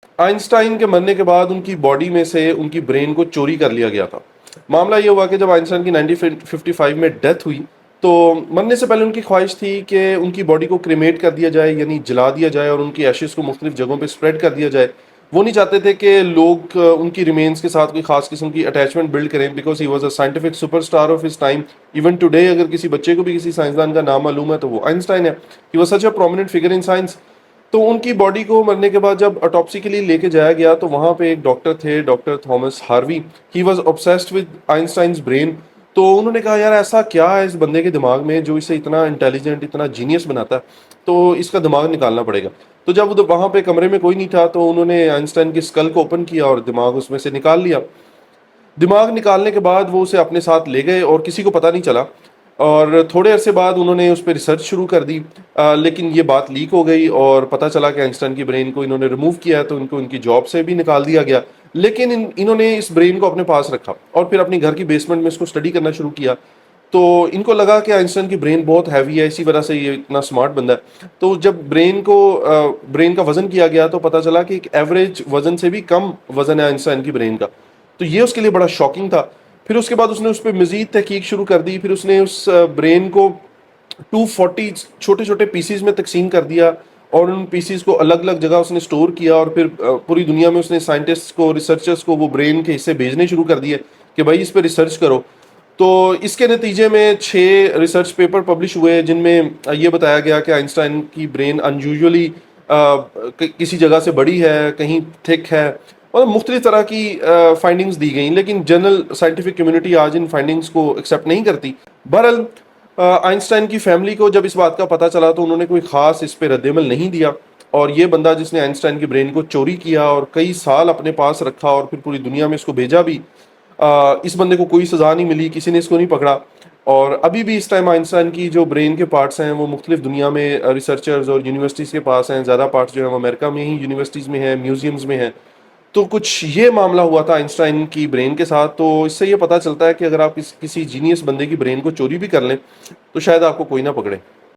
Einstein के मरने के बाद उनकी बॉडी में से उनकी ब्रेन को चोरी कर लिया गया था। मामला ये हुआ कि जब आइंस्टाइन की 1955 में डेथ हुई, तो मरने से पहले उनकी ख्वाहिश थी कि उनकी बॉडी को क्रिमेट कर दिया जाए, यानी जला दिया जाए और उनकी एशेस को मुख्तलिफ जगहों पे स्प्रेड कर दिया जाए। वो नहीं चाहते थे कि लोग उनकी रिमेन्स के साथ कोई खास किस्म की अटैचमेंट बिल्ड करें, because he was a scientific superstar of his time. Even today अगर किसी बच्चे को भी किसी साइंसदान का नाम मालूम है तो वो आइंस्टाइन है। He was such a prominent figure in science. तो उनकी बॉडी को मरने के बाद जब ऑटोप्सी के लिए लेके जाया गया, तो वहां पे एक डॉक्टर थे, doctor Thomas Harvey. He was obsessed with Einstein's brain. तो उन्होंने कहा, यार ऐसा क्या है इस बंदे के दिमाग में जो इसे इतना इंटेलिजेंट, इतना जीनियस बनाता है, तो इसका दिमाग निकालना पड़ेगा। तो जब वहां पे कमरे में कोई नहीं था, तो उन्होंने आइंस्टाइन की स्कल को ओपन किया और दिमाग उसमें से निकाल लिया। दिमाग निकालने के बाद वो उसे अपने साथ ले गए और किसी को पता नहीं चला। और थोड़े अरसे बाद उन्होंने उस पर रिसर्च शुरू कर दी। लेकिन ये बात लीक हो गई और पता चला कि आइंस्टाइन की ब्रेन को इन्होंने रिमूव किया है, तो इनको इनकी जॉब से भी निकाल दिया गया। लेकिन इन्होंने इस ब्रेन को अपने पास रखा और फिर अपनी घर की बेसमेंट में इसको स्टडी करना शुरू किया। तो इनको लगा कि आइंस्टाइन की ब्रेन बहुत हैवी है, इसी वजह से ये इतना स्मार्ट बंदा है। तो जब ब्रेन का वजन किया गया, तो पता चला कि एक एवरेज वजन से भी कम वजन है आइंस्टाइन की ब्रेन का। तो ये उसके लिए बड़ा शॉकिंग था। फिर उसके बाद उसने उस पर मजीद तहकीक शुरू कर दी। फिर उसने उस ब्रेन को 240 छोटे छोटे पीसीज में तकसीम कर दिया और उन पीसीज को अलग अलग जगह उसने स्टोर किया। और फिर पूरी दुनिया में उसने साइंटिस्ट को, रिसर्चर्स को वो ब्रेन के हिस्से भेजने शुरू कर दिए कि भाई इस पर रिसर्च करो। तो इसके नतीजे में 6 रिसर्च पेपर पब्लिश हुए, जिनमें ये बताया गया कि आइंस्टाइन की ब्रेन अनयूजुअली किसी जगह से बड़ी है, कहीं थिक है, और मुख्तलिफ तरह की फाइंडिंग्स दी गई। लेकिन जनरल साइंटिफिक कम्युनिटी आज इन फाइंडिंग्स को एक्सेप्ट नहीं करती। बहरहाल आइंस्टाइन की फैमिली को जब इस बात का पता चला, तो उन्होंने कोई खास इस पर रद्दमल नहीं दिया। और ये बंदा जिसने आइंस्टाइन की ब्रेन को चोरी किया और कई साल अपने पास रखा और फिर पूरी दुनिया में इसको भेजा भी, इस बंदे को कोई सज़ा नहीं मिली, किसी ने इसको नहीं पकड़ा। और अभी भी इस टाइम आइंस्टाइन की जो ब्रेन के पार्ट्स हैं वो मुख्तलिफ दुनिया में रिसर्चर्स और यूनिवर्सिटीज़ के पास हैं। ज़्यादा पार्ट्स जो है वो अमेरिका में ही यूनिवर्सिटीज़ में हैं, म्यूजियम्स में हैं। तो कुछ ये मामला हुआ था आइंस्टाइन की ब्रेन के साथ। तो इससे ये पता चलता है कि अगर आप किसी जीनियस बंदे की ब्रेन को चोरी भी कर लें, तो शायद आपको कोई ना पकड़े।